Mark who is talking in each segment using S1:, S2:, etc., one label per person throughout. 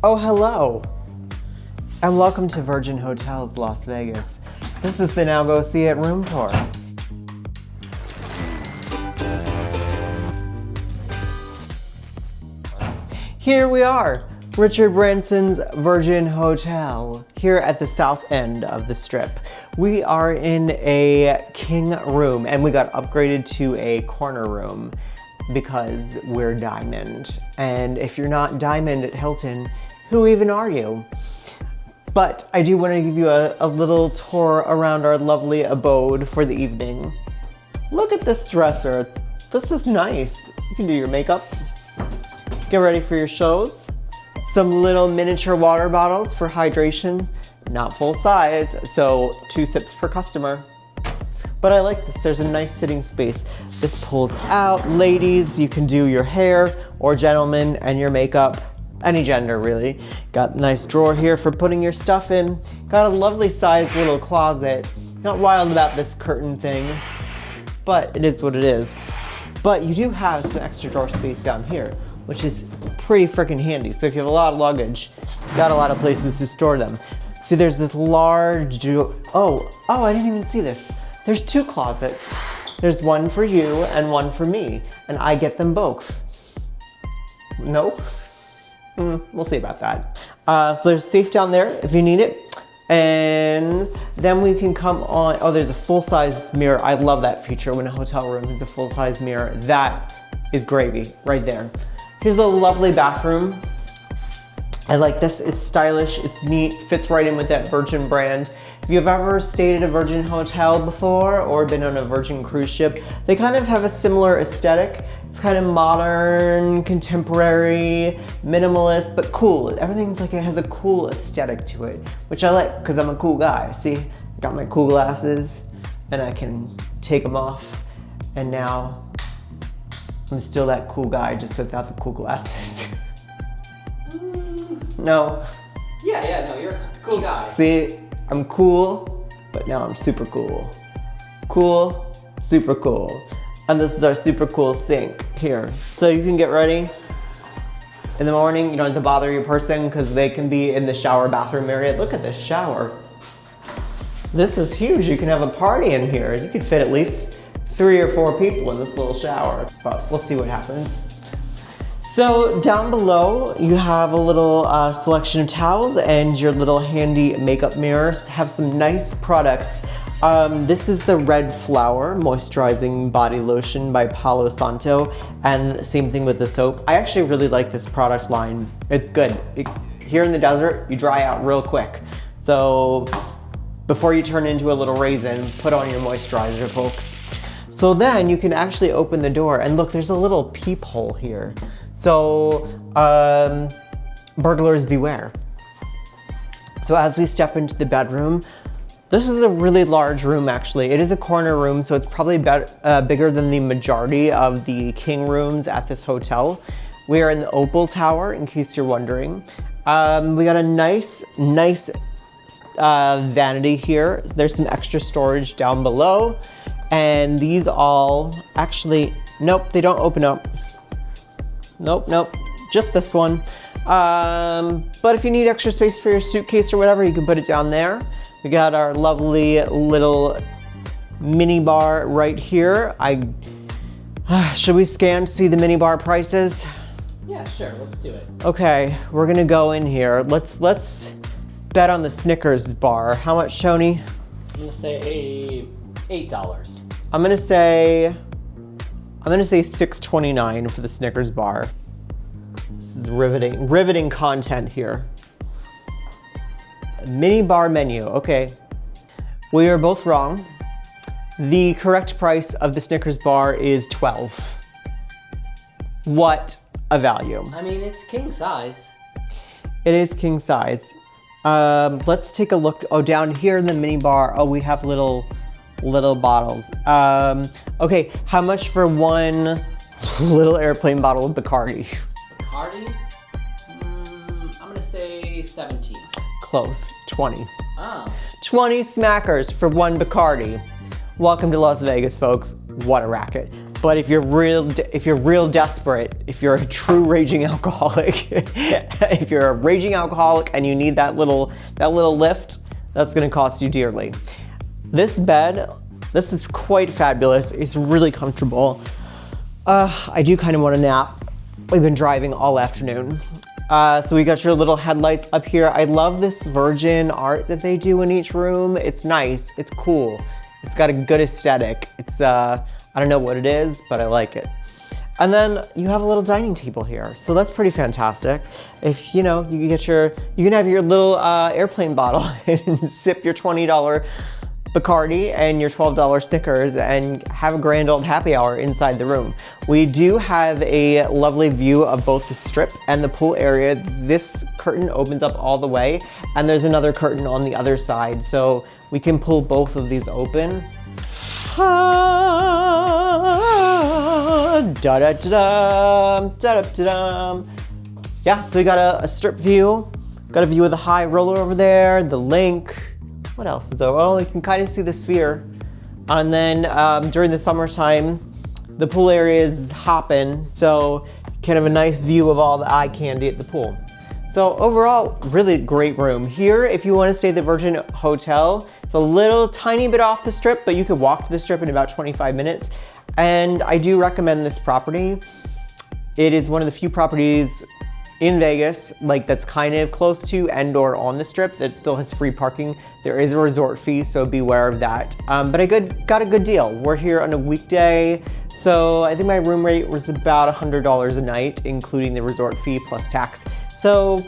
S1: Oh, hello, and welcome to Virgin Hotels Las Vegas. This is the Now Go See It room tour. Here we are, Richard Branson's Virgin Hotel, here at the south end of the Strip. We are in a king room, and we got upgraded to a corner room because we're diamond. And if you're not diamond at Hilton, who even are you? But I do want to give you a little tour around our lovely abode for the evening. Look at this dresser. This is nice. You can do your makeup, get ready for your shows. Some little miniature water bottles for hydration. Not full size, so 2 sips per customer. But I like this, there's a nice sitting space. This pulls out. Ladies, you can do your hair, or gentlemen, and your makeup. Any gender, really. Got a nice drawer here for putting your stuff in. Got a lovely sized little closet. Not wild about this curtain thing, but it is what it is. But you do have some extra drawer space down here, which is pretty freaking handy. So if you have a lot of luggage, got a lot of places to store them. See, there's this large, oh, I didn't even see this. There's 2 closets. There's one for you and one for me, and I get them both. No? We'll see about that. So there's a safe down there if you need it. And then we can come on, oh, there's a full-size mirror. I love that feature when a hotel room has a full-size mirror. That is gravy right there. Here's a lovely bathroom. I like this, it's stylish, it's neat, fits right in with that Virgin brand. If you've ever stayed at a Virgin hotel before or been on a Virgin cruise ship, they kind of have a similar aesthetic. It's kind of modern, contemporary, minimalist, but cool. Everything's like, it has a cool aesthetic to it, which I like because I'm a cool guy. See, I got my cool glasses and I can take them off, and now I'm still that cool guy just without the cool glasses. No.
S2: Yeah, no, you're a cool guy.
S1: See, I'm cool, but now I'm super cool. Cool, super cool. And this is our super cool sink here. So you can get ready in the morning. You don't have to bother your person because they can be in the shower bathroom area. Look at this shower. This is huge. You can have a party in here. You could fit at least 3 or 4 people in this little shower, but we'll see what happens. So down below, you have a little selection of towels and your little handy makeup mirrors. Have some nice products. This is the Red Flower Moisturizing Body Lotion by Palo Santo, and same thing with the soap. I actually really like this product line. It's good. Here in the desert, you dry out real quick. So before you turn into a little raisin, put on your moisturizer, folks. So then you can actually open the door, and look, there's a little peephole here. So, burglars beware. So as we step into the bedroom, this is a really large room actually. It is a corner room, so it's probably bigger than the majority of the king rooms at this hotel. We are in the Opal Tower, in case you're wondering. We got a nice vanity here. There's some extra storage down below. And these all, actually, nope, they don't open up. Nope, just this one. But if you need extra space for your suitcase or whatever, you can put it down there. We got our lovely little mini bar right here. Should we scan to see the mini bar prices?
S2: Yeah, sure, let's do it.
S1: Okay, we're gonna go in here. Let's bet on the Snickers bar. How much, Tony?
S2: I'm gonna say $8.
S1: I'm gonna say $6.29 for the Snickers bar. This is riveting content here. Mini bar menu, okay. We are both wrong. The correct price of the Snickers bar is $12. What a value.
S2: I mean, it's king size.
S1: It is king size. Let's take a look. Oh, down here in the mini bar, oh, we have little bottles. Okay, how much for one little airplane bottle of Bacardi?
S2: Bacardi? I'm gonna say 17.
S1: Close, 20.
S2: Oh.
S1: 20 smackers for one Bacardi. Welcome to Las Vegas, folks. What a racket. But if you're real desperate, if you're a true raging alcoholic, if you're a raging alcoholic and you need that little lift, that's gonna cost you dearly. This bed, this is quite fabulous. It's really comfortable. I do kind of want to nap. We've been driving all afternoon. So we got your little headlights up here. I love this virgin art that they do in each room. It's nice, it's cool. It's got a good aesthetic. It's, I don't know what it is, but I like it. And then you have a little dining table here. So that's pretty fantastic. If, you know, you can have your little airplane bottle and sip your $20 Bacardi and your $12 Snickers and have a grand old happy hour inside the room. We do have a lovely view of both the strip and the pool area. This curtain opens up all the way, and there's another curtain on the other side, so we can pull both of these open. Yeah, so we got a strip view, got a view of the high roller over there, the link. What else is there? Well, you can kind of see the sphere. And then during the summertime, the pool area is hopping, so kind of a nice view of all the eye candy at the pool. So overall, really great room. Here, if you want to stay at the Virgin Hotel, it's a little tiny bit off the strip, but you could walk to the strip in about 25 minutes. And I do recommend this property. It is one of the few properties in Vegas, like that's kind of close to and/or on the strip that still has free parking. There is a resort fee, so beware of that. But I got a good deal. We're here on a weekday, so I think my room rate was about $100 a night, including the resort fee plus tax. So,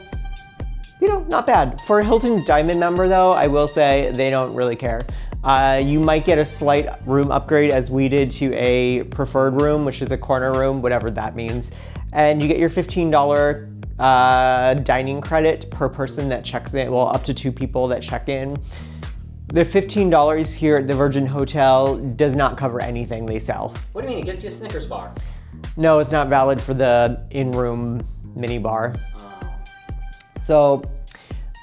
S1: you know, not bad. For Hilton's Diamond member though, I will say they don't really care. You might get a slight room upgrade as we did to a preferred room, which is a corner room, whatever that means. And you get your $15 dining credit per person that checks in, well, up to 2 people that check in. The $15 here at the Virgin Hotel does not cover anything they sell.
S2: What do you mean? It gets you a Snickers bar.
S1: No, it's not valid for the in-room minibar. So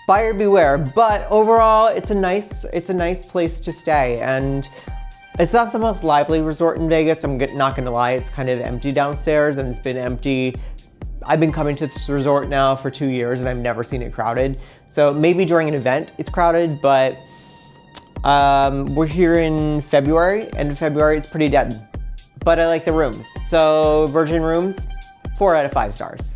S1: buyer beware, but overall it's a nice place to stay, and it's not the most lively resort in Vegas. I'm not gonna lie, it's kind of empty downstairs, and it's been empty. I've been coming to this resort now for 2 years and I've never seen it crowded. So maybe during an event it's crowded, but we're here in February, end of February, it's pretty dead. But I like the rooms. So Virgin rooms, 4 out of 5 stars.